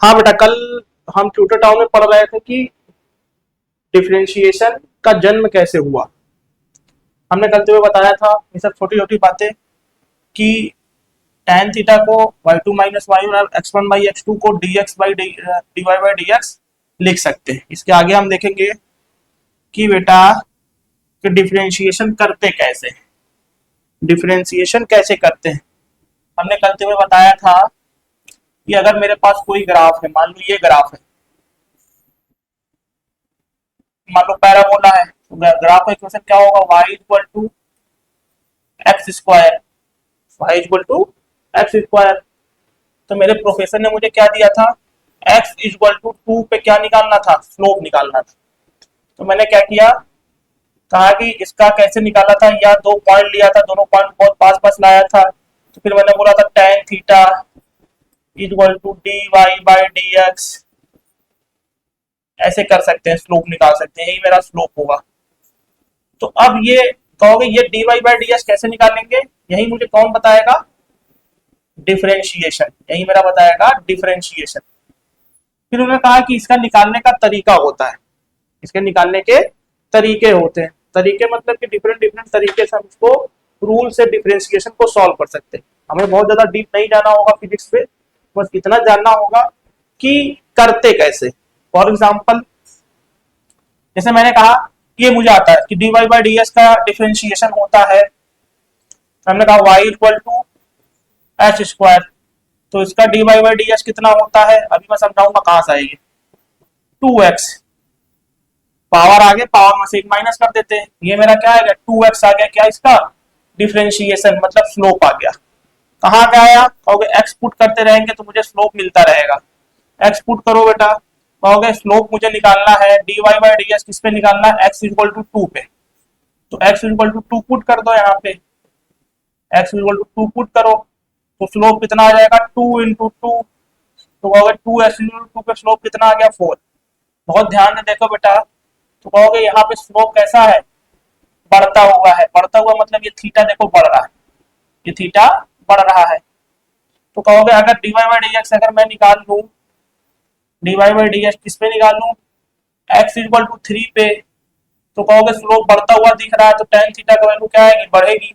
हाँ बेटा, कल हम ट्यूटर टाउन में पढ़ रहे थे कि डिफरेंशिएशन का जन्म कैसे हुआ। हमने कल तुम्हें बताया था ये सब छोटी छोटी बातें कि tan थीटा को y2 माइनस वाई और x1 बाई x2 को dx by dy by dx लिख सकते हैं। इसके आगे हम देखेंगे कि बेटा कि डिफरेंशिएशन करते कैसे, डिफरेंशिएशन कैसे करते हैं। हमने कल तुम्हें बताया था कि अगर मेरे पास कोई ग्राफ है, मान लो ये ग्राफ है, मान लो पैराबोला है, तो ग्राफ का इक्वेशन क्या होगा, y equal to x square, y equal to x square. तो मेरे प्रोफेसर ने मुझे क्या दिया था, x इक्वल टू 2 पे क्या निकालना था, स्लोप निकालना था। तो मैंने क्या किया, कहा कि इसका कैसे निकाला था, या दो पॉइंट लिया था, दोनों पॉइंट बहुत पास पास लाया था। तो फिर मैंने बोला था tan theta equal to dy by dx, ऐसे कर सकते हैं, स्लोप निकाल सकते हैं, यही मेरा स्लोप होगा। तो अब ये कहोगे ये dy बाई dx कैसे निकालेंगे, यही मुझे कौन बताएगा, डिफरेंशिएशन, यही मेरा बताएगा डिफरेंशिएशन। फिर उन्होंने कहा कि इसका निकालने का तरीका होता है, इसके निकालने के तरीके होते हैं। तरीके मतलब कि डिफरेंट डिफरेंट तरीके से हम इसको रूल से डिफरेंशिएशन को सॉल्व कर सकते हैं। हमें बहुत ज्यादा डीप नहीं जाना होगा फिजिक्स पे, बस इतना जानना होगा कि करते कैसे। फॉर एग्जाम्पल जैसे मैंने कहा ये मुझे आता है कि dy बाई ds का डिफरेंशिएशन होता है, हमने कहा y equal to H square. तो इसका dy बाई ds कितना होता है, अभी मैं समझाऊंगा कहां से आएगी, 2x। पावर आगे, पावर में से एक माइनस कर देते हैं, ये मेरा क्या आएगा 2x आ गया, क्या इसका डिफरेंशिएशन मतलब स्लोप आ गया। कहाँ का आया, कहोगे x पुट करते रहेंगे तो मुझे स्लोप मिलता रहेगा। x पुट करो बेटा, कहोगे स्लोप मुझे निकालना है, dy बाई ds किस पे निकालना है, x इक्वल टू 2 पे। तो x इक्वल टू 2 पुट कर दो यहाँ पे, x इक्वल टू 2 पुट करो तो स्लोप कितना आ जाएगा 2 इंटू 2। तो कहोगे 2x इंटू 2 पे स्लोप कितना आ गया 4। बहुत ध्यान से देखो बेटा, तो कहोगे यहाँ पे स्लोप कैसा है, बढ़ता हुआ है। बढ़ता हुआ मतलब ये थीटा देखो बढ़ रहा है, ये थीटा बढ़ रहा है। तो कहोगे अगर dy बाई dx अगर मैं निकाल लूं, dy बाई dx किस पे निकाल लूं, x इक्वल टू 3 पे, तो कहोगे स्लोप बढ़ता हुआ दिख रहा है, तो tan थीटा का वैल्यू क्या आएगी, बढ़ेगी,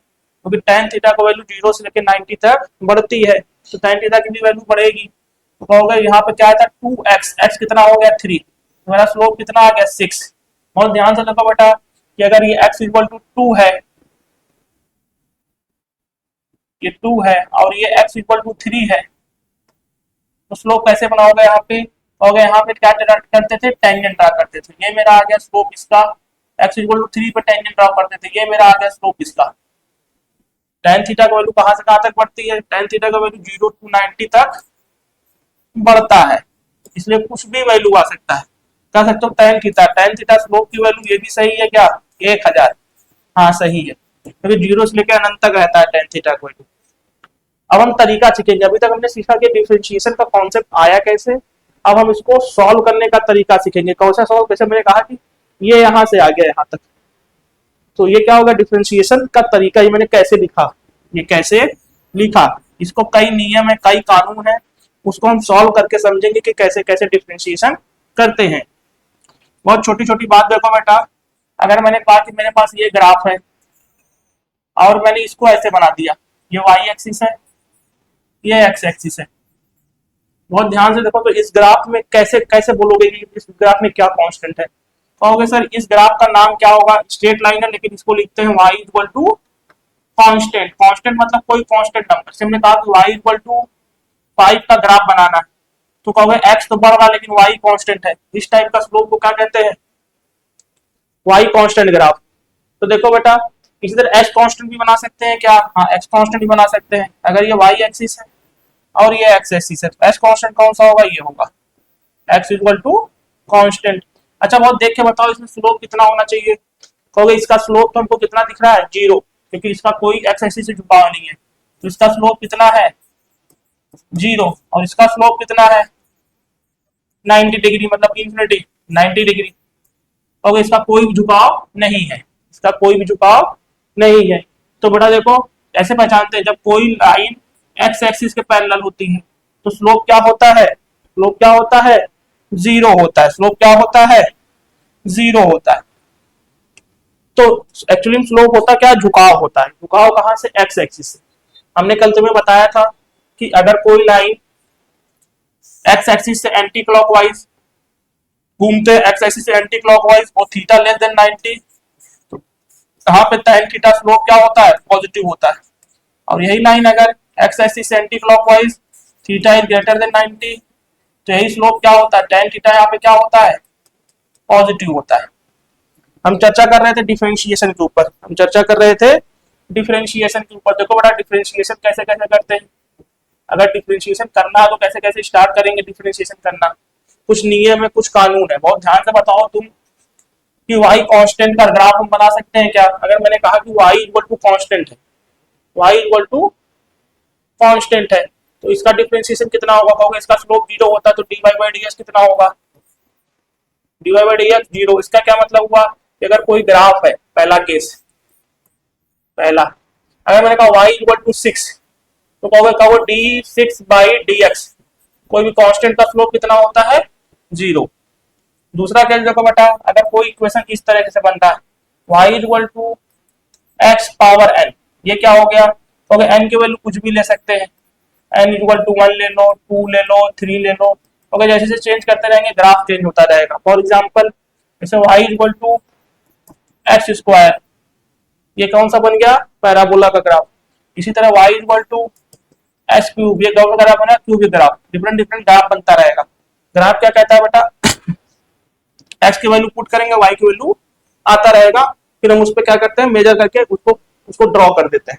क्योंकि tan थीटा का वैल्यू 0 से लेकर 90 तक बढ़ती है, तो tan थीटा की भी वैल्यू बढ़ेगी। तो कहोगे यहाँ पे क्या था 2x, x कितना हो गया 3, तो मेरा स्लोप कितना आ गया 6। बहुत ध्यान से देखो बेटा कि अगर ये x इक्वल टू 2 है, ये 2 है और ये x इक्वल टू 3 है, तो स्लोप कैसे बनाओगे, यहाँ पे कहोगे यहाँ पे क्या करते थे, टेंजेंट ड्रा करते थे। ये मेरा आ गया स्लोप इसका, x इक्वल टू 3 पे टेंजेंट ड्रा करते थे, ये मेरा आ गया स्लोप इसका। tan थीटा का वैल्यू कहां से कहां तक बढ़ती है, tan थीटा का वैल्यू 0 टू 90 तक बढ़ता है, इसलिए कुछ भी वैल्यू आ सकता है। कह सकते हो tan थीटा स्लोप की वैल्यू ये भी सही है क्या, 1000, हाँ सही है, क्योंकि 0 से लेकर अनंत तक रहता है tan थीटा का वैल्यू। अब हम तरीका सीखेंगे, अभी तक हमने सीखा कि डिफरेंशिएशन का कॉन्सेप्ट आया कैसे, अब हम इसको सॉल्व करने का तरीका सीखेंगे। कौन सा सॉल्व, जैसे मैंने कहा कि ये यहाँ से आ गया यहाँ तक, तो ये क्या होगा डिफरेंशिएशन का तरीका, ये मैंने कैसे लिखा, ये कैसे लिखा, इसको कई नियम है, कई कानून है, उसको हम सॉल्व करके समझेंगे कि कैसे कैसे डिफरेंशिएशन करते हैं। बहुत छोटी छोटी बात देखो बेटा, अगर मैंने कहा कि मेरे पास ये ग्राफ है और मैंने इसको ऐसे बना दिया, ये वाई एक्सिस है, ये एक्स एक्सिस है। बहुत ध्यान से देखो, तो इस ग्राफ में कैसे कैसे बोलोगे कि इस ग्राफ में क्या कांस्टेंट है, कहोगे सर इस ग्राफ का नाम क्या होगा, स्ट्रेट लाइन है लेकिन इसको लिखते हैं y equal to constant. Constant मतलब कोई कांस्टेंट नंबर, से हमने कहा कि y इक्वल टू 5 का ग्राफ बनाना है, तो कहोगे x तो बढ़ रहा लेकिन y कांस्टेंट है, इस टाइप का स्लोप को क्या कहते हैं, y कांस्टेंट ग्राफ। तो देखो बेटा इसी तरह x कांस्टेंट भी बना सकते हैं क्या, हाँ x कांस्टेंट भी बना सकते हैं। अगर ये y एक्सिस है और ये x एक्सिस है, x कांस्टेंट कौन सा होगा, ये होगा x इक्वल टू कांस्टेंट। अच्छा बहुत देख के बताओ इसमें स्लोप कितना होना चाहिए, कहोगे इसका स्लोप तो हमको कितना दिख रहा है 0, क्योंकि इसका कोई एक्स एक्सिस से झुकाव नहीं है, तो इसका स्लोप कितना है 0, और इसका स्लोप कितना है 90 डिग्री मतलब इंफिनिटी 90 डिग्री, कहोगे इसका कोई भी झुकाव नहीं है, इसका कोई भी झुकाव नहीं है। तो बेटा देखो ऐसे पहचानते हैं, जब कोई लाइन एक्स एक्सिस के पैरेलल होती है तो स्लोप क्या होता है स्लोप क्या होता है, जीरो होता है। स्लोप क्या होता है, जीरो होता है। तो एक्चुअली स्लोप होता क्या, झुकाव होता है। झुकाव कहां से, एक्स एक्सिस से। हमने कल तुम्हें बताया था कि अगर कोई लाइन एक्स एक्सिस से एंटी क्लॉकवाइज घूमते, एक्स एक्सिस से एंटी क्लॉकवाइज और थीटा लेस देन 90, तो यहाँ पे tan थीटा स्लोप क्या होता है, पॉजिटिव होता है। और यही लाइन अगर एक्स एक्सिस से anti clockwise theta is greater than 90, तो यही स्लोप क्या होता है, tan थीटा यहाँ पे क्या होता है, पॉजिटिव होता है। हम चर्चा कर रहे थे डिफरेंशिएशन के ऊपर, हम चर्चा कर रहे थे डिफरेंशिएशन के ऊपर। देखो बेटा डिफरेंशिएशन कैसे कैसे करते हैं, अगर डिफरेंशिएशन करना है तो कैसे कैसे स्टार्ट करेंगे डिफरेंशिएशन करना। कुछ नियम है, कुछ कानून है, बहुत ध्यान से बताओ तुम कि y कांस्टेंट का ग्राफ हम बना सकते हैं क्या। अगर मैंने कहा कि y इक्वल टू कांस्टेंट है, y इक्वल टू कांस्टेंट है, तो इसका डिफरेंशिएशन कितना होगा, कहोगे इसका स्लोप जीरो होता है तो dy बाई डी एक्स कितना होगा, dy by d x zero. इसका क्या मतलब हुआ कि अगर कोई ग्राफ है, पहला केस, पहला अगर मैंने कहा y इक्वल टू 6, तो कहोगे डी 6 बाई डी एक्स, कोई भी कांस्टेंट का स्लोप कितना होता है, जीरो। दूसरा केस देखो बेटा, अगर कोई इक्वेशन इस तरह से बनता है y equal to x power n, ये क्या हो गया, तो n की वैल्यू कुछ भी ले सकते हैं, n इक्वल टू 1 ले लो, 2 ले लो, 3 ले लो, ओके। जैसे जैसे चेंज करते रहेंगे ग्राफ चेंज होता रहेगा। फॉर एग्जांपल जैसे y equal to x square, ये कौन सा बन गया, पैराबोला का ग्राफ। इसी तरह y equal to x cube, ये कौन सा ग्राफ बना, cube graph. Different different graph बनता रहेगा। ग्राफ क्या कहता है बेटा, एक्स की वैल्यू पुट करेंगे, वाई की वैल्यू आता रहेगा, फिर हम उस पर क्या करते हैं, मेजर करके उसको उसको ड्रॉ कर देते हैं।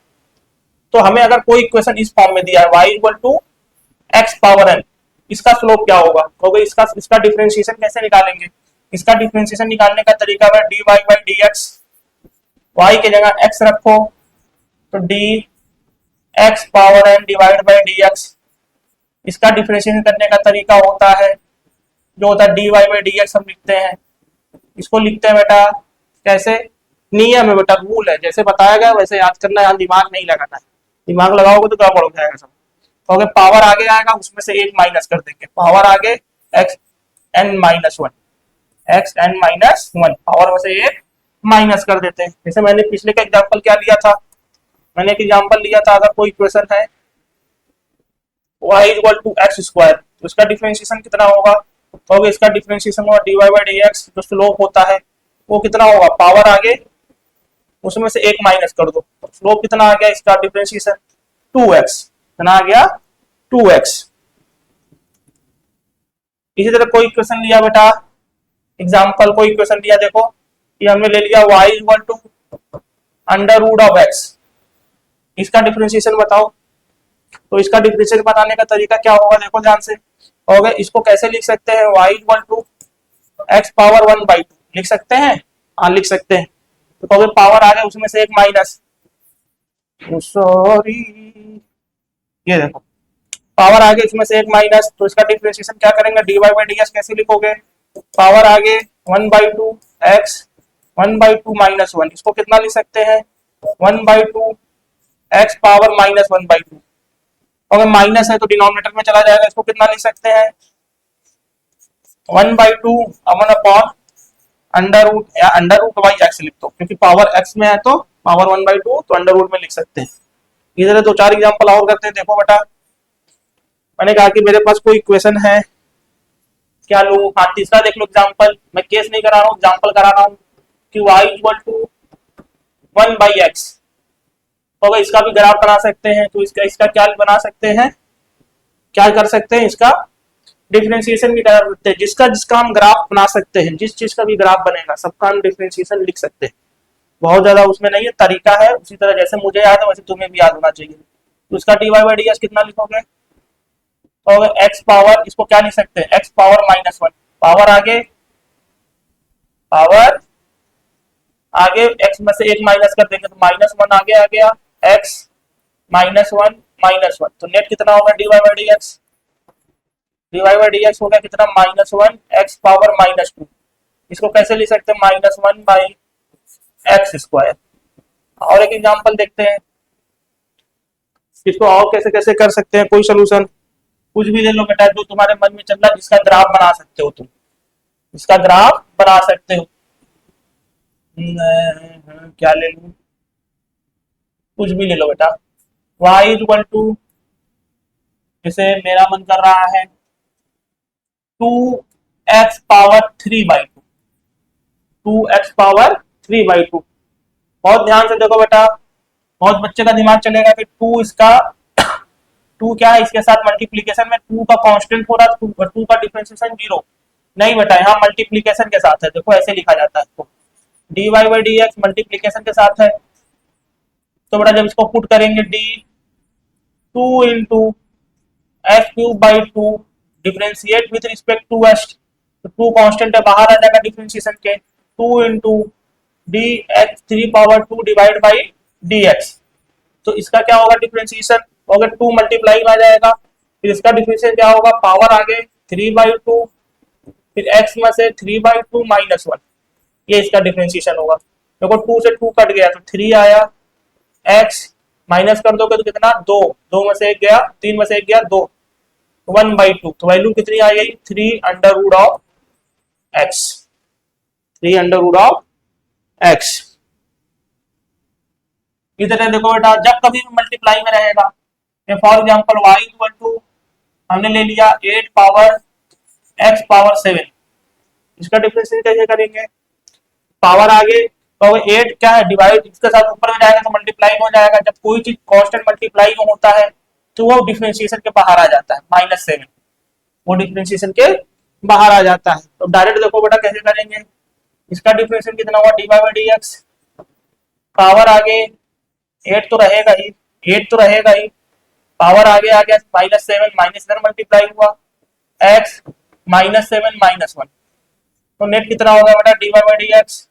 तो हमें अगर कोई इक्वेशन इस फॉर्म में दिया है y equal to x power n, इसका स्लोप क्या होगा, तो इसका इसका डिफरेंशिएशन कैसे निकालेंगे। इसका डिफरेंशिएशन निकालने का तरीका है dy by d x, y की जगह x रखो तो d x power n divide by d x. इसका डिफरेंशिएशन करने का तरीका होता है, जो होता है dy बाई डी एक्स हम लिखते हैं। इसको लिखते हैं बेटा कैसे, नियम है बेटा, रूल है, जैसे बताया गया वैसे याद करना है, यहाँ दिमाग नहीं लगाना है। दिमाग लगाओगे तो गड़बड़ हो जाएगा सब। तो अगर पावर आगे आएगा उसमें से एक माइनस कर देंगे, पावर आगे x n minus one, x n minus one, power में से एक माइनस कर देते हैं। जैसे मैंने पिछले का एग्जाम्पल क्या लिया था, मैंने एक एग्जाम्पल लिया था, अगर कोई इक्वेशन है y equal to x square, तो इसका डिफरेंशिएशन कितना होगा, तो इसका डिफरेंशिएशन होगा dy बाई डी एक्स, जो स्लोप होता है वो कितना होगा, पावर आगे उसमें से एक माइनस कर दो, स्लोप कितना आ गया, इसका डिफरेंशिएशन 2x, कितना आ गया 2x। इसी तरह कोई इक्वेशन लिया बेटा, एग्जांपल कोई इक्वेशन लिया, देखो ये हमने ले लिया y equal to under root of x, इसका डिफरेंशिएशन बताओ। तो इसका डिफरेंशिएशन बताने का तरीका क्या होगा, देखो ध्यान से, होगा इसको कैसे लिख सकते हैं, y equal to x power 1/2 लिख सकते हैं, हाँ लिख सकते हैं। तो पावर आ गया उसमें से एक माइनस, सॉरी ये देखो पावर आगे इसमें से एक माइनस, तो इसका डिफरेंशिएशन क्या करेंगे, dy बाई डी एक्स कैसे लिखोगे, पावर आगे 1/2 एक्स 1/2 माइनस 1, इसको कितना लिख सकते हैं 1/2 एक्स पावर माइनस 1/2। अगर माइनस है तो डिनोमिनेटर में चला जाएगा, इसको कितना लिख सकते हैं 1/2 अमन अपॉन अंडर रूट, या अंडर रूट बाई एक्स लिख दो, क्योंकि पावर एक्स में है तो पावर 1/2 तो अंडर रूट में लिख सकते हैं। इधर दो चार एग्जांपल और करते हैं। देखो बेटा मैंने कहा कि मेरे पास कोई इक्वेशन है, क्या लूं, हाँ तीसरा देख लो एग्जांपल, मैं केस नहीं करा रहा हूँ, एग्जांपल करा रहा हूँ कि y इक्वल टू 1/x, तो इसका भी ग्राफ बना सकते हैं। तो इसका क्या बना सकते हैं, क्या कर सकते हैं, इसका डिफरेंशिएशन भी कर सकते हैं। जिसका जिसका हम ग्राफ बना सकते हैं, जिस चीज का भी ग्राफ बनेगा सबका हम डिफरेंशिएशन लिख सकते हैं। बहुत ज्यादा उसमें नहीं है, तरीका है, उसी तरह जैसे मुझे याद है वैसे तुम्हें भी याद होना चाहिए। तो इसका dy बाई डी एक्स कितना लिखोगे, तो एक्स पावर, इसको क्या लिख सकते हैं एक्स पावर माइनस 1, पावर आगे एक्स में से एक माइनस कर देंगे तो -1 आगे आ गया, एक्स -1 तो नेट कितना होगा dy by d x, dy by d x हो गया कितना -1 एक्स पावर -2। इसको कैसे लिख सकते हैं -1 बाई एक्स स्क्वायर। और एक एग्जांपल देखते हैं, इसको और कैसे कैसे कर सकते हैं, कोई सोल्यूशन। कुछ भी ले लो बेटा जो तुम्हारे मन में चल रहा है, जिसका ग्राफ बना सकते हो तुम, इसका ग्राफ बना सकते हो। क्या ले लूं, कुछ भी ले लो बेटा। y इक्वल टू, जैसे मेरा मन कर रहा है 2x⁻3/2, 2x⁻3/2। बहुत ध्यान से देखो बेटा, बहुत बच्चे का दिमाग चलेगा कि टू इसका टू क्या है, इसके साथ मल्टीप्लीकेशन में टू का कांस्टेंट हो रहा है, टू का डिफरेंशिएशन जीरो। नहीं बेटा, यहाँ मल्टीप्लीकेशन के साथ है, देखो ऐसे लिखा जाता है इसको, dy by d x multiplication के साथ है। तो बेटा जब इसको पुट करेंगे d 2 × s³/2 differentiate with respect to s, तो टू कांस्टेंट है बाहर आ जाएगा डिफरेंशिएशन के, 2 × dx3/2 डिवाइड बाई dx। तो इसका क्या होगा डिफरेंशिएशन, अगर 2 मल्टीप्लाई में आ जाएगा, फिर इसका डिफरेंशिएशन क्या होगा, पावर आगे 3/2, फिर x में से 3/2 -1, ये इसका डिफरेंशिएशन होगा। देखो 2 से 2 कट गया तो 3 आया, x माइनस कर दोगे तो कितना 2, 2 में से 1 गया, 3 में से 1 गया 2, 1/2, तो वैल्यू कितनी आ गई 3√x, 3√x। इधर देखो बेटा जब कभी भी मल्टीप्लाई में रहेगा, for example y equal to हमने ले लिया 8⁻x⁻7, इसका डिफरेंशिएशन कैसे करेंगे, पावर आगे तो 8 क्या है डिवाइड, इसके साथ ऊपर में जाएगा तो मल्टीप्लाई हो जाएगा, जब कोई चीज कांस्टेंट मल्टीप्लाई में होता है तो वो डिफरेंशिएशन के बाहर आ जाता है, -7 वो डिफरेंशिएशन के बाहर आ जाता है। तो डायरेक्ट देखो बेटा कैसे करेंगे, इसका डिफरेंशिएशन कितना हुआ dy by d x, power आगे 8 तो रहेगा ही, 8 तो रहेगा ही, पावर आगे आ गया -7, माइनस इधर मल्टीप्लाई हुआ x -7 -1, तो नेट कितना होगा बेटा dy by d x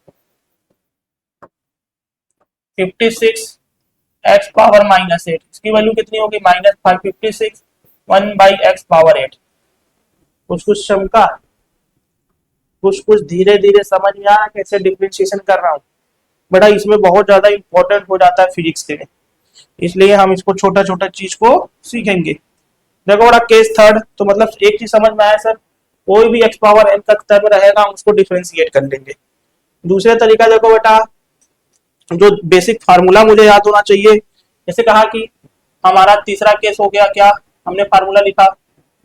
56x⁻8, इसकी वैल्यू कितनी होगी -556, 1/x⁻8। कुछ कुछ चमका, कुछ कुछ धीरे धीरे समझ में आया कैसे डिफरेंशिएशन कर रहा हूँ बेटा, इसमें बहुत ज्यादा इंपॉर्टेंट हो जाता है फिजिक्स के लिए, इसलिए हम इसको छोटा छोटा चीज को सीखेंगे। देखो बेटा केस थर्ड, तो मतलब एक चीज समझ में आया सर, कोई भी x⁻n का टर्म रहेगा हम उसको डिफरेंशिएट कर लेंगे। दूसरा तरीका देखो बेटा, जो बेसिक फार्मूला मुझे याद होना चाहिए, जैसे कहा कि हमारा तीसरा केस हो गया, क्या हमने फार्मूला लिखा,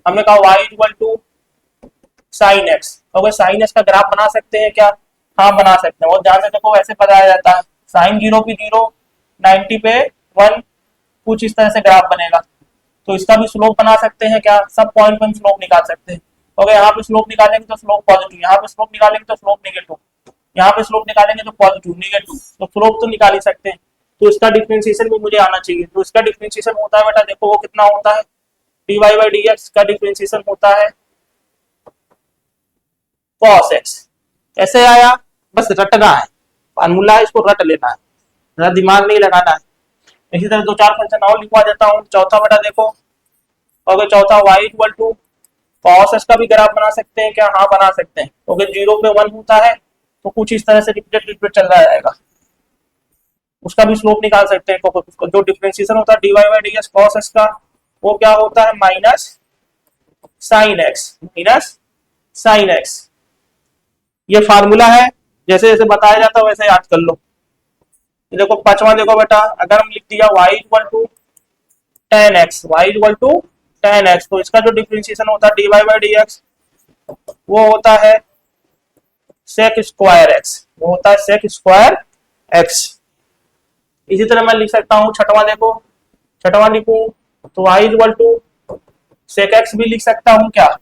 हमने कहा y equal to sine x, तो साइन एक्स का ग्राफ बना सकते हैं क्या, हाँ बना सकते हैं। और ध्यान से देखो ऐसे बताया जाता है, साइन 0 पे 0, 90 पे 1, कुछ इस तरह से ग्राफ बनेगा। तो इसका भी स्लोप बना सकते हैं क्या, सब पॉइंट पर स्लोप निकाल सकते हैं। अगर यहाँ पे स्लोप निकालेंगे तो स्लोप पॉजिटिव, यहाँ पे स्लोप निकालेंगे तो स्लोप नेगेटिव, यहाँ पे स्लोप निकालेंगे तो पॉजिटिव नेगेटिव, तो स्लोप तो निकाल ही सकते हैं। तो इसका डिफरेंशिएशन भी मुझे आना चाहिए, तो इसका डिफरेंशिएशन होता है बेटा, देखो वो कितना होता है, dy बाई डी एक्स का डिफरेंशिएशन होता है cos x। ऐसे आया, बस रटना है, फार्मूला इसको रट लेना है, मेरा दिमाग नहीं लगाना है। इसी तरह 2-4 फंक्शन और लिखवा देता हूँ। चौथा बेटा देखो, अगर चौथा y equal to cos x का भी ग्राफ बना सकते हैं क्या, हाँ बना सकते हैं। अगर 0 पे 1 होता है तो कुछ इस तरह से रिपीट चल रहा जाएगा, उसका भी स्लोप निकाल सकते हैं। जो डिफरेंशिएशन होता है dy by d x cos x का, वो क्या होता है माइनस साइन एक्स। ये फार्मूला है, जैसे जैसे बताया जाता है वैसे याद कर लो। देखो पांचवा देखो बेटा, अगर हम लिख दिया y equal to tan x, y equal to tan x, तो इसका जो डिफरेंशिएशन होता है dy बाई डी एक्स वो होता है sec स्क्वायर x, वो होता है sec स्क्वायर x। इसी तरह मैं लिख सकता हूँ छठवां, देखो छठवां लिखूं तो y equal to sec x भी लिख सकता हूँ क्या,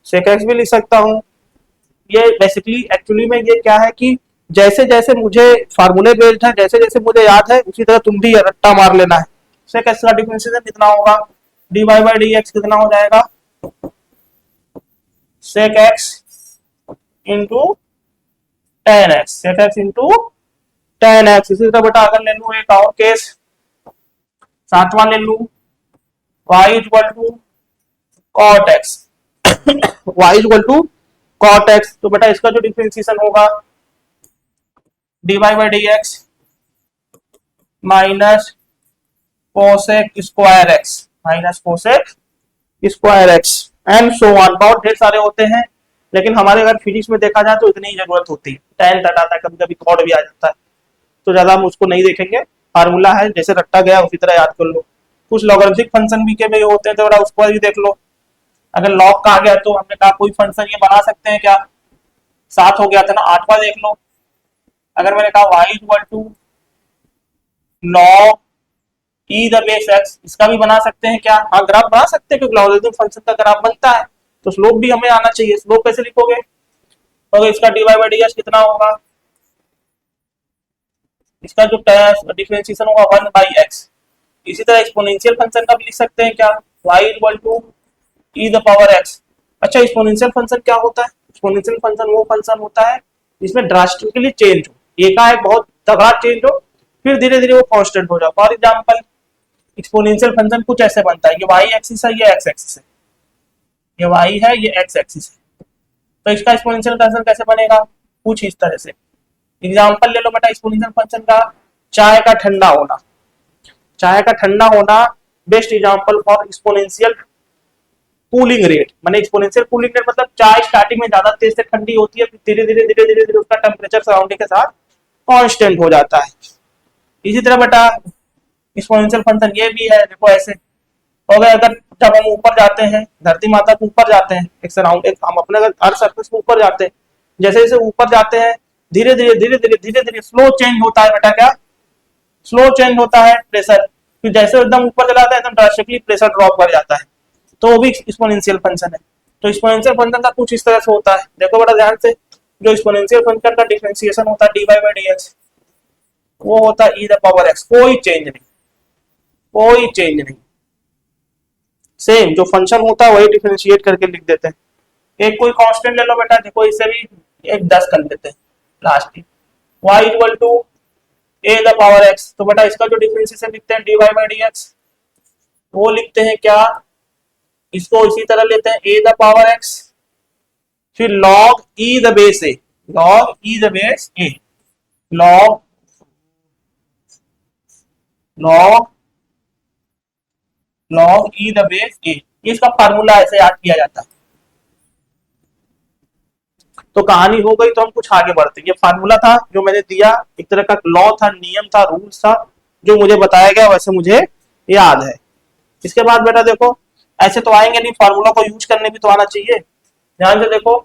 sec x भी लिख सकता हूँ। ये बेसिकली एक्चुअली में ये क्या है कि जैसे जैसे मुझे फार्मूले बेस्ड है, जैसे जैसे मुझे याद है उसी तरह तुम भी रट्टा मार लेना है। sec x का डिफरेंशिएशन कितना होगा, dy बाई डी एक्स कितना हो जाएगा sec x into tan x, sec x into tan x। इसी तरह बेटा अगर ले लूं एक और केस, सातवां ले लूं y equal to cot x, y equal to cot x, तो बेटा इसका जो डिफरेंशिएशन होगा dy by d x minus cosec square x, minus cosec square x and so on, बहुत ढेर सारे होते हैं, लेकिन हमारे अगर फिजिक्स में देखा जाए तो इतनी ही जरूरत होती है। टेन तक आता है, कभी कभी कॉड भी आ जाता है, तो ज्यादा हम उसको नहीं देखेंगे। फार्मूला है, जैसे रट्टा गया उसी तरह याद कर लो। कुछ लॉगरिथमिक फंक्शन भी के भी होते हैं, तो बड़ा उसको भी देख लो। अगर लॉग का आ गया तो हमने कहा कोई फंक्शन ये बना सकते हैं क्या, 7 हो गया था ना, 8वां देख लो। अगर मैंने कहा y equal to log e the base x, इसका भी बना सकते हैं क्या? हाँ, ग्राफ बना सकते हैं, क्योंकि लॉगरिथमिक फंक्शन का ग्राफ बनता है, तो स्लोप भी हमें आना चाहिए। स्लोप कैसे लिखोगे? तो इसका d y by d s कितना होगा? इसका जो डिफरेंशिएशन होगा 1/x। इसी तरह एक्सपोनेंशियल फंक्शन का भी लिख सकते हैं क्या, y equal to e the power x. अच्छा, एक्सपोनेंशियल फंक्शन क्या होता है? एक्सपोनेंशियल फंक्शन वो फंक्शन होता है जिसमें ड्रास्टिकली चेंज हो, एकाएक बहुत तगड़ा चेंज हो, फिर धीरे धीरे वो कांस्टेंट हो जाए। फॉर एग्जांपल, एक्सपोनेंशियल फंक्शन कुछ ऐसे बनता है, ये वाई एक्सिस है, ये एक्स एक्सिस है, ये वाई है, ये एक्स एक्सिस है। तो इसका एक्सपोनेंशियल फंक्शन कैसे बनेगा? कुछ इस तरह से। एग्जांपल ले लो बेटा एक्सपोनेंशियल फंक्शन का, चाय का ठंडा होना। चाय का ठंडा होना best example for exponential cooling rate. माने एक्सपोनेंशियल कूलिंग रेट मतलब चाय स्टार्टिंग में ज्यादा तेज से ठंडी होती है, फिर धीरे धीरे धीरे धीरे धीरे उसका टेम्परेचर सराउंडिंग के साथ कांस्टेंट हो जाता है। इसी तरह बेटा एक्सपोनेंशियल फंक्शन ये भी है, देखो ऐसे हो गया। अगर जब हम ऊपर जाते हैं, धरती माता के ऊपर जाते हैं, एक सराउंड एक हम अपने अर्थ सरफेस के ऊपर जाते हैं, जैसे जैसे ऊपर जाते हैं धीरे धीरे धीरे धीरे धीरे धीरे स्लो चेंज होता है बेटा। क्या स्लो चेंज होता है? प्रेशर। फिर जैसे एकदम ऊपर चला जाता है एकदम ड्रास्टिकली प्रेशर ड्रॉप कर जाता है, तो वो भी एक्सपोनेंशियल फंक्शन है। तो एक्सपोनेंशियल फंक्शन का कुछ इस तरह से होता है, देखो बड़ा ध्यान से। जो एक्सपोनेंशियल फंक्शन का डिफरेंशिएशन होता है d y by d x, वो होता है ई द पावर एक्स। कोई चेंज नहीं, कोई चेंज नहीं, सेम जो फंक्शन होता है वही डिफरेंशिएट करके लिख देते हैं। एक कोई कांस्टेंट ले लो बेटा, देखो इसे भी एक 10 कर लेते हैं लास्ट में, y equal to a the power x. तो बेटा इसका जो डिफरेंशिएशन लिखते हैं d y by d x, वो लिखते हैं क्या, इसको इसी तरह लेते हैं ए द पावर एक्स, फिर log e the base a, log e the base a, log log log e the base a. इसका फार्मूला ऐसे याद किया जाता है। तो कहानी हो गई, तो हम कुछ आगे बढ़ते हैं। ये फार्मूला था जो मैंने दिया, एक तरह का लॉ था, नियम था, रूल्स था, जो मुझे बताया गया वैसे मुझे याद है। इसके बाद बेटा देखो, ऐसे तो आएंगे नहीं, फार्मूला को यूज करने भी तो आना चाहिए। ध्यान से देखो,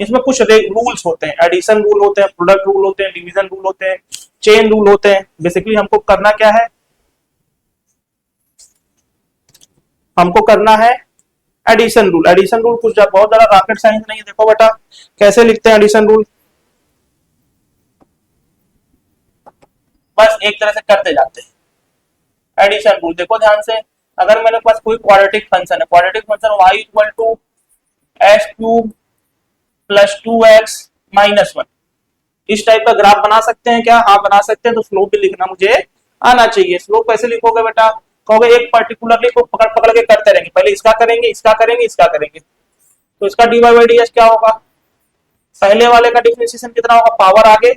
इसमें कुछ रूल्स होते हैं, एडिशन रूल होते हैं, प्रोडक्ट रूल होते हैं, डिवीजन रूल होते हैं, चेन रूल होते हैं। बेसिकली हमको करना क्या है, हमको करना है एडिशन रूल। एडिशन रूल कुछ बहुत ज्यादा रॉकेट साइंस नहीं है। देखो बेटा कैसे लिखते हैं एडिशन रूल, बस एक तरह से करते जाते हैं एडिशन रूल। देखो ध्यान से, अगर मेरे पास कोई क्वाड्रेटिक फंक्शन है, quadratic function y equal to x cube plus 2x minus 1, इस टाइप का ग्राफ बना सकते हैं क्या? हाँ बना सकते हैं। तो स्लोप भी लिखना मुझे आना चाहिए। स्लोप कैसे लिखोगे बेटा? कहोगे एक पर्टिकुलरली को पकड़ पकड़ के करते रहेंगे, पहले इसका करेंगे, इसका करेंगे, इसका करेंगे। तो इसका d y by d s क्या होगा? पहले वाले का डिफरेंशिएशन कितना होगा, पावर आगे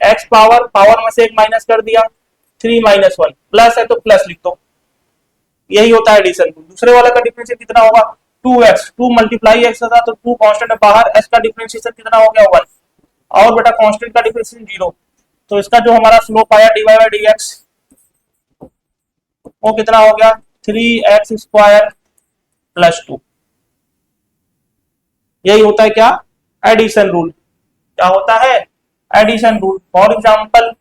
एक्स पावर, पावर में से एक माइनस कर दिया, 3 माइनस 1, प्लस है तो प्लस लिख दो, यही होता है एडिशन। दूसरे वाले का डिफरेंशिएशन कितना होगा, 2x, 2 मल्टीप्लाई एक्स था, तो 2 कांस्टेंट है बाहर, x का डिफरेंशिएशन कितना हो गया 1, और बेटा कांस्टेंट का डिफरेंशिएशन 0। तो इसका जो हमारा स्लोप आया d y by d x, वो कितना हो गया, 3x स्क्वायर प्लस 2। यही होता है क्या, एडिशन रूल। क्या होता है, एडिशन रूल। फॉर एग्जांपल,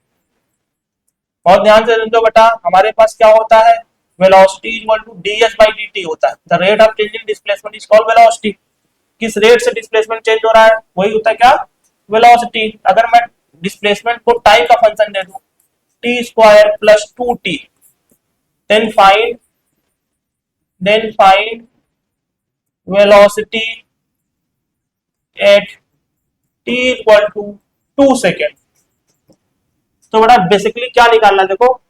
बहुत ध्यान से समझो बेटा, हमारे पास क्या होता है, velocity equal to ds by dt होता है। The rate of changing displacement is called velocity. किस रेट से डिस्प्लेसमेंट चेंज हो रहा है, वही होता है क्या, वेलोसिटी। अगर मैं डिस्प्लेसमेंट को टाइम का फंक्शन दे दूं, t square plus 2t, then find velocity at t equal to 2 second. तो बेटा बेसिकली क्या निकालना, देखो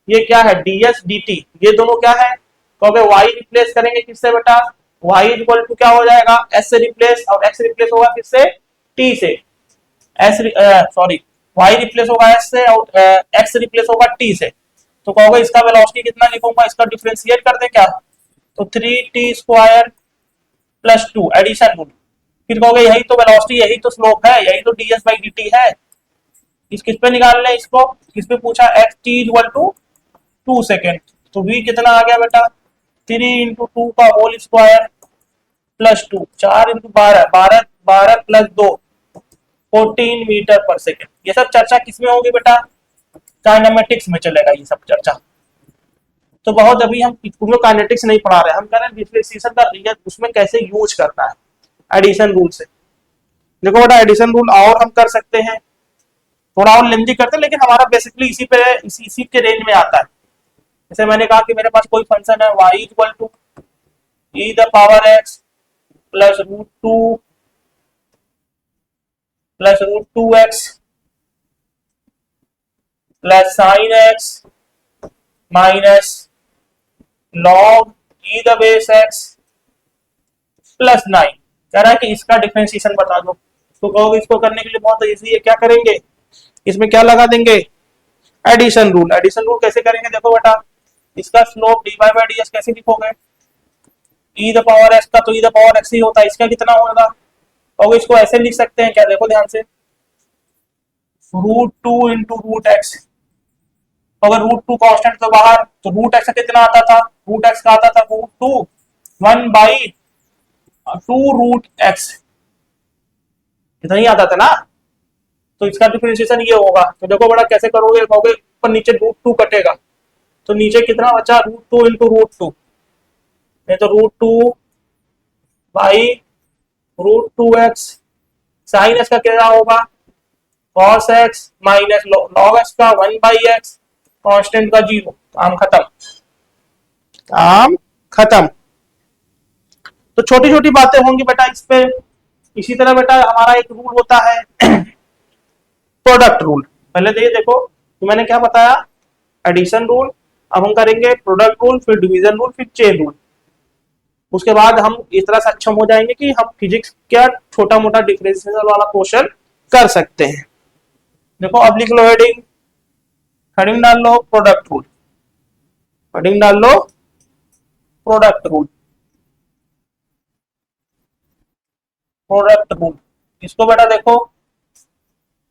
ये क्या है, ds dt, ये दोनों क्या है, क्योंकि y रिप्लेस करेंगे किससे बेटा, y इक्वल टू क्या हो जाएगा, s से रिप्लेस, और x रिप्लेस होगा किससे, t से। सॉरी, y रिप्लेस होगा s से और x रिप्लेस होगा t से। तो कहोगे इसका वेलोसिटी कितना लिखूंगा, इसका डिफरेंशिएट कर दे क्या, तो 3t² प्लस 2 एडिशन रूल। फिर कहोगे यही तो वेलोसिटी, यही तो स्लोप है, यही तो ds/dt है। किस पे निकालना है इसको, किस पे पूछा, xt = 2 सेकेंड। तो v कितना आ गया बेटा, 3 × 2 का होल स्क्वायर प्लस 2, 4 × 12, 12 12 प्लस 2, 14 मीटर पर सेकेंड। ये सब चर्चा किसमें होगी बेटा, काइनेमेटिक्स में चलेगा ये सब चर्चा। तो बहुत अभी हम काइनेटिक्स नहीं पढ़ा रहे, हम कह रहे हैं डिफरेंशिएशन का रिजल्ट उसमें कैसे यूज करना है एडिशन रूल से। देखो बेटा एडिशन रूल और हम कर सकते हैं, थोड़ा और लेंथी करते हैं, लेकिन हमारा बेसिकली इसी के रेंज में आता है। जैसे मैंने कहा कि मेरे पास कोई फंक्शन है y = e⁻x plus √2 plus √2x plus sin x minus log e⁻x plus 9। कह रहा है कि इसका डिफरेंशिएशन बता दो। तो कहोगे इसको करने के लिए बहुत इजी है, क्या करेंगे, इसमें क्या लगा देंगे, एडिशन रूल। एडिशन रूल कैसे करेंगे, देखो बेटा इसका स्लोप dy/ds कैसे लिखोगे, e⁻x का तो e⁻x ही होता है, इसका कितना होगा, और इसको ऐसे लिख सकते हैं क्या, देखो ध्यान से, √2 × √x। अगर √2 कांस्टेंट तो बाहर, तो √x का कितना आता था, √x का आता था √2 1/2√x, इतना ही आता था ना। तो इसका डिफरेंशिएशन ये होगा। तो देखो बड़ा कैसे करोगे, कहोगे ऊपर नीचे √2 कटेगा, तो नीचे कितना बचा, √2 × √2, नहीं तो √2/√2x, साइन x का क्या होगा, cos x minus log x का 1/x, कांस्टेंट का 0, काम खत्म, काम खत्म। तो छोटी छोटी बातें होंगी बेटा इस पे। इसी तरह बेटा हमारा एक रूल होता है प्रोडक्ट रूल। पहले देखो तो मैंने क्या बताया, एडिशन रूल, अब हम करेंगे प्रोडक्ट रूल, फिर डिवीजन रूल, फिर चेन रूल। उसके बाद हम इस तरह से सक्षम हो जाएंगे कि हम फिजिक्स क्या छोटा मोटा डिफरेंशियल वाला क्वेश्चन कर सकते हैं। देखो अब लिख लो हेडिंग, हेडिंग डाल लो प्रोडक्ट रूल, हेडिंग डाल लो प्रोडक्ट रूल, प्रोडक्ट रूल। इसको बेटा देखो,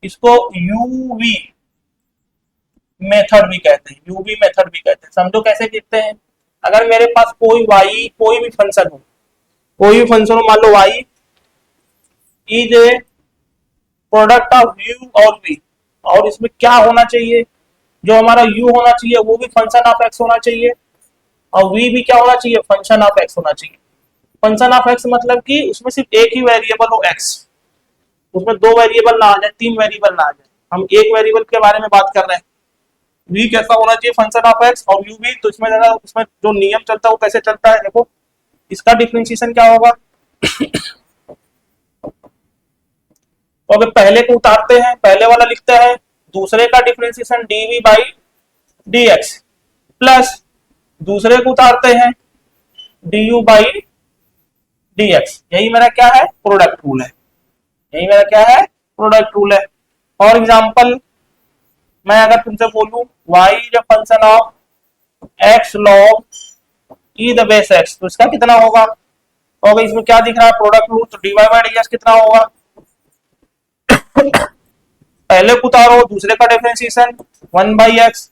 इसको यूवी मेथड भी कहते हैं, यूवी मेथड भी कहते हैं। समझो कैसे लिखते हैं, अगर मेरे पास कोई y, कोई भी फंक्शन हो, कोई भी फंक्शन हो, मान लो y is a product of u और v, और इसमें क्या होना चाहिए, जो हमारा u होना चाहिए वो भी फंक्शन ऑफ x होना चाहिए, और v भी क्या होना चाहिए, फंक्शन ऑफ x होना चाहिए। फंक्शन ऑफ x मतलब कि उसमें सिर्फ एक ही वेरिएबल हो x, उसमें दो वेरिएबल ना आ जाए, तीन वेरिएबल ना आ जाए, हम एक वेरिएबल के बारे में बात कर रहे हैं। v कैसा होना चाहिए, फंक्शन ऑफ x, और u भी, तो इसमें जरा उसमें जो नियम चलता है वो कैसे चलता है, देखो इसका डिफरेंशिएशन क्या होगा तो अगर पहले को उतारते हैं, पहले वाला लिखते हैं, दूसरे का डिफरेंशिएशन dv/dx प्लस दूसरे को उतारते हैं du/dx। यही मेरा क्या है, प्रोडक्ट रूल है, यही मेरा क्या है, प्रोडक्ट रूल है। फॉर एग्जांपल मैं अगर तुमसे बोलूं y is a function of x log e⁻x, तो इसका कितना होगा, और इसमें क्या दिख रहा है, प्रोडक्ट रूल, तो dy/dx कितना होगा, पहले को उतारो, दूसरे का डिफरेंशिएशन 1/x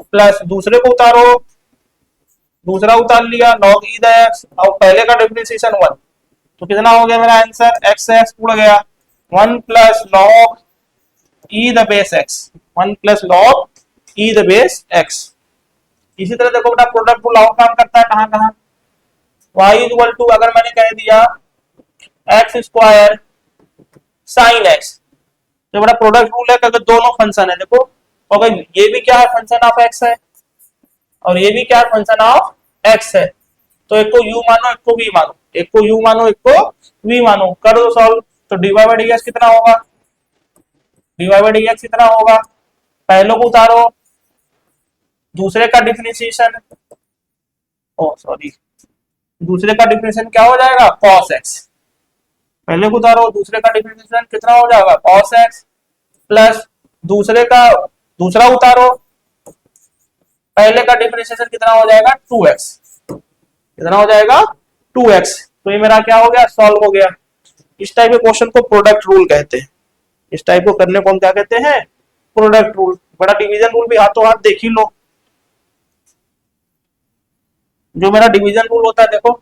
प्लस दूसरे को उतारो, दूसरा उतार लिया log e⁻x, और पहले का डिफरेंशिएशन 1, तो कितना हो गया मेरा आंसर, x उड़ गया, 1 plus log e⁻x, 1 plus log e⁻x। इसी तरह देखो बेटा प्रोडक्ट रूल और काम करता है कहां कहां, y इक्वल टू, अगर मैंने कह दिया x² sin x, तो बड़ा प्रोडक्ट रूल है कि अगर दोनों फंक्शन है, देखो अगर ये भी क्या है, फंक्शन ऑफ x है, और ये भी क्या है, फंक्शन ऑफ x है, तो एक को u मानो, एक को v मानो, एक को u मानो, एक को v मानो, कर दो सॉल्व, तो dy/dx कितना होगा, dy/dx कितना होगा, पहले को उतारो, दूसरे का डिफरेंशिएशन, ओ सॉरी, दूसरे का डिफरेंशिएशन क्या हो जाएगा, cos x, पहले को उतारो, दूसरे का डिफरेंशिएशन कितना हो जाएगा, cos x प्लस दूसरे का दूसरा उतारो, पहले का डिफरेंशिएशन कितना हो जाएगा, 2x। कितना हो जाएगा 2x। तो ये मेरा क्या हो गया, सॉल्व हो गया। इस टाइप के क्वेश्चन को प्रोडक्ट रूल कहते हैं। इस टाइप को करने को हम क्या कहते हैं, प्रोडक्ट रूल। बड़ा डिवीजन रूल भी हाथों हाथ देख ही लो। जो मेरा डिवीजन रूल होता है, देखो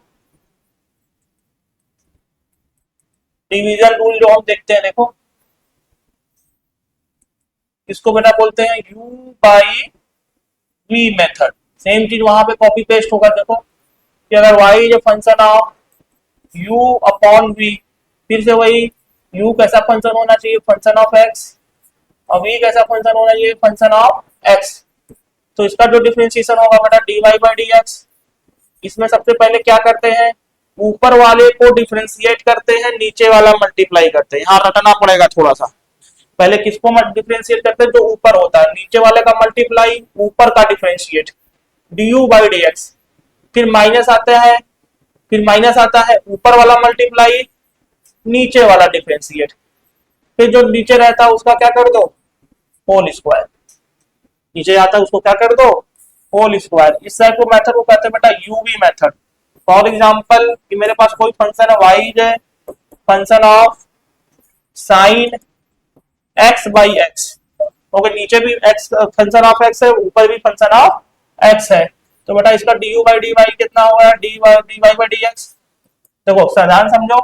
डिवीजन रूल जो हम देखते हैं, देखो इसको बेटा बोलते हैं u by v method. Same चीज वहां पे कॉपी पेस्ट होगा। देखो कि अगर y is a function of u upon v, फिर से वही u कैसा फंक्शन होना चाहिए, फंक्शन ऑफ x, और v कैसा फंक्शन होना चाहिए, फंक्शन ऑफ x। तो इसका जो डिफरेंशिएशन होगा बेटा dy बाई dx। इसमें सबसे पहले क्या करते हैं, ऊपर वाले को डिफरेंशिएट करते हैं, नीचे वाला मल्टीप्लाई करते हैं। यहाँ रटना पड़ेगा थोड़ा सा। पहले किसको डिफरेंशिएट करते हैं, जो ऊपर होता है, नीचे वाले का मल्टीप्लाई, ऊपर का डिफरेंशिएट, du बाई dx। फिर माइनस आता है, फिर माइनस आता है, ऊपर वाला मल्टीप्लाई, नीचे वाला डिफरेंशिएट, फिर जो नीचे रहता है उसका क्या कर दो, होल स्क्वायर। नीचे आता है उसको क्या कर दो, होल स्क्वायर। इस टाइप को मेथड को कहते हैं बेटा यूवी मेथड। फॉर एग्जांपल कि मेरे पास कोई फंक्शन है y है, function of sine x by x। Okay, नीचे भी x फंक्शन ऑफ x है, ऊपर भी फंक्शन ऑफ x है। तो बेटा इसका du बाई dy कितना होगा, dy बाई dx। देखो साधारण समझो,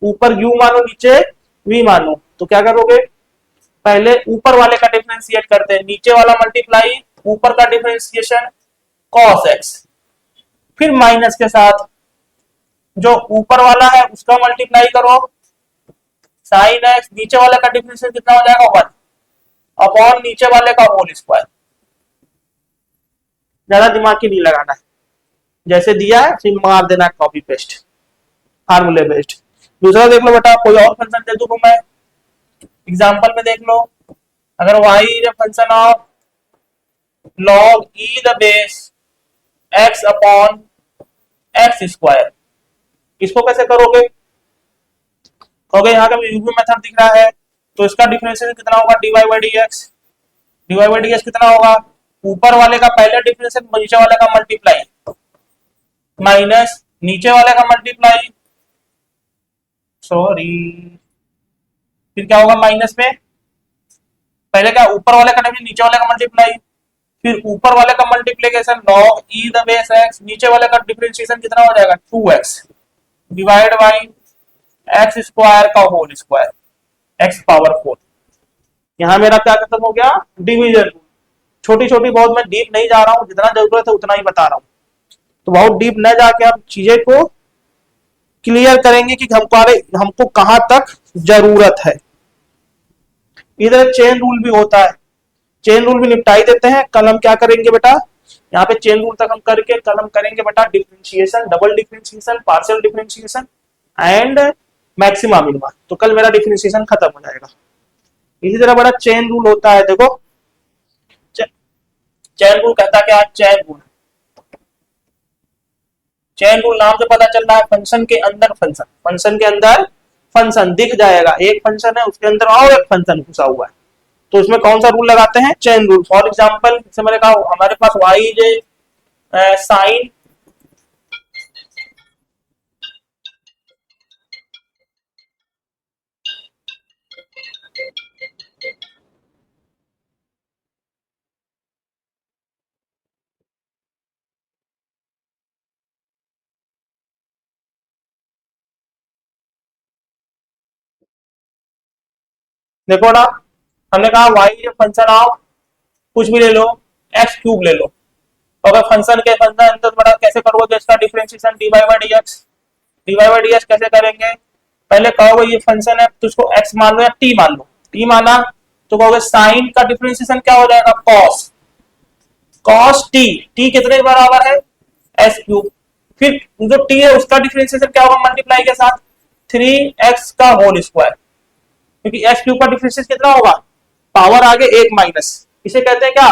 ऊपर u मानो, नीचे v मानो, तो क्या करोगे, पहले ऊपर वाले का डिफरेंशिएट करते हैं, नीचे वाला मल्टीप्लाई, ऊपर का डिफरेंशिएशन cos x, फिर माइनस के साथ जो ऊपर वाला है उसका मल्टीप्लाई करो, साइन x, नीचे वाले का डिफरेंशिएशन कितना हो जाएगा 1 अपॉन नीचे वाले का होल स्क्वायर। ज्यादा दिमाग की नहीं लगाना है, जैसे दिया है फिर मार देना कॉपी पेस्ट, फार्मूले बेस्ड। दूसरा देख लो बेटा, कोई और फंक्शन दे दूं मैं, एग्जांपल में देख लो, अगर y is a function of log e the base x upon x square, इसको कैसे करोगे, कहोगे यहाँ का यूवी मेथड दिख रहा है, तो इसका डिफरेंशिएशन कितना होगा, dy by dx। dy by dx कितना होगा, ऊपर वाले का पहले डिफरेंशिएशन, नीचे वाले का मल्टीप्लाई, माइनस नीचे वाले का मल्टीप्लाई, सॉरी, फिर क्या होगा माइनस में, पहले क्या ऊपर वाले का डिफरेंशिएशन, नीचे वाले का मल्टीप्लाई, फिर ऊपर वाले का multiplication log e the base x, नीचे वाले का डिफरेंशिएशन कितना हो जाएगा 2x divide by x square का होल स्क्वायर, x पावर 4। यहां मेरा क्या खत्म हो गया, डिवीजन। छोटी छोटी बहुत मैं डीप नहीं जा रहा हूं, जितना जरूरत है उतना ही बता रहा हूं। तो बहुत डीप न जाके हम चीजें को क्लियर करेंगे कि हमको कहां तक जरूरत है। इधर चेन रूल भी होता है, चेन रूल भी निपटाई देते हैं। कल हम क्या करेंगे बेटा, यहाँ पे चेन रूल तक हम करके कल हम करेंगे बेटा differentiation, double differentiation, partial differentiation and maxima minima. तो कल मेरा डिफरेंशिएशन खत्म हो जाएगा। इसी तरह बड़ा चेन रूल होता है, देखो चेन रूल कहता क्या है, चेन रूल, चेन रूल नाम से पता चल रहा है, फंक्शन के अंदर फंक्शन, फंक्शन के अंदर फंक्शन दिख जाएगा, एक फंक्शन है उसके अंदर और एक फंक्शन घुसा हुआ है, तो उसमें कौन सा रूल लगाते हैं, चेन रूल। फॉर एग्जांपल जैसे मैंने कहा हमारे पास y इज साइन देखो ना, हमने कहा y इज फंक्शन ऑफ कुछ भी ले लो, एक्स क्यूब ले लो, तो अगर फंक्शन के अंदर बड़ा कैसे करोगे इसका differentiation, dy by dx। dy by dx कैसे करेंगे, पहले कहोगे ये फंक्शन है तो इसको x मान लो या t मान लो, t माना तो कहोगे साइन का डिफरेंशिएशन क्या हो जाएगा, cos, cos t, t कितने के बराबर है, s क्यूब। फिर जो t है उसका डिफरेंशिएशन क्या होगा, मल्टीप्लाई के साथ 3x का होल स्क्वायर, क्योंकि x क्यूब का डिफरेंशिएशन कितना होगा, पावर आगे एक माइनस, इसे कहते हैं क्या,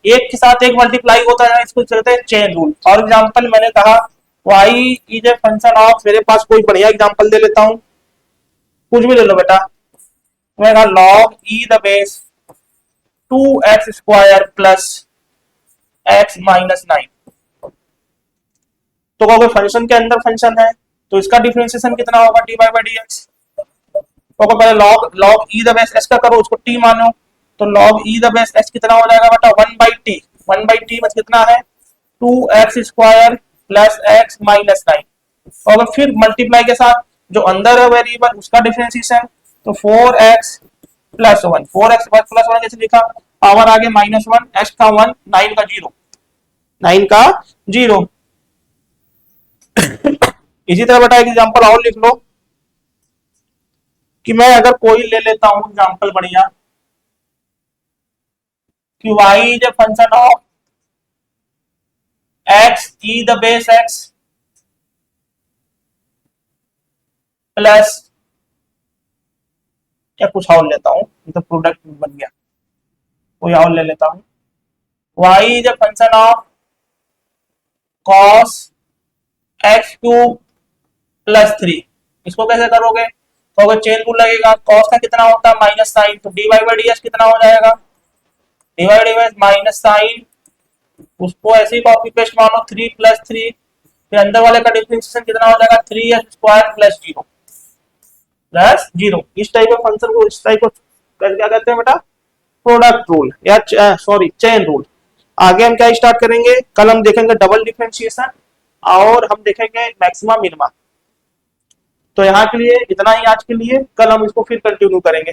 एक के साथ एक मल्टीप्लाई होता है, इसको कहते हैं चेन रूल। फॉर एग्जांपल मैंने कहा y is a function of, मेरे पास कोई बढ़िया एग्जांपल दे लेता हूं, कुछ भी ले लो बेटा, मैंने कहा log e the base 2x square plus x minus 9। तो कहोगे फंक्शन के अंदर फंक्शन है तो इसका डिफरेंशिएशन कितना होगा, d y by d x. तो पहले log log e the base s का करो, उसको t मानो, तो log e the base s कितना हो जाएगा बेटा, 1/t। 1/t मतलब कितना है, 2x square plus x minus 9। और फिर मल्टीप्लाई के साथ जो अंदर है वेरिएबल उसका डिफरेंशिएशन, तो 4x प्लस 1, 4x प्लस 1 कैसे लिखा, पावर आगे -1, x का 1, 9 का 0, 9 का 0। इसी तरह बेटा एक एग्जांपल और लिख लो कि मैं अगर कोई ले लेता हूं एग्जांपल बढ़िया, कि y is a function of x e the base x plus, या कुछ और लेता हूं, ये तो प्रोडक्ट बन गया, कोई और ले लेता हूं, y is a function of cos x cube plus 3। इसको कैसे करोगे, तो अगर चेन रूल लगेगा, cos का कितना होता है -sin, तो dy बाई डी कितना हो जाएगा, dy by d minus sine, उसको ऐसे ही कॉपी पेस्ट मानो, 3 प्लस 3, फिर अंदर वाले का डिफरेंशिएशन कितना हो जाएगा, 3x स्क्वायर प्लस 0 प्लस 0। इस टाइप के फंक्शन को, इस टाइप को क्या कहते हैं बेटा, प्रोडक्ट रूल या सॉरी चेन रूल। आगे हम क्या स्टार्ट करेंगे, कल हम देखेंगे डबल डिफरेंशिएशन और हम देखेंगे मैक्सिमा मिनिमा। तो यहाँ के लिए इतना ही आज के लिए, कल हम इसको फिर कंटिन्यू करेंगे।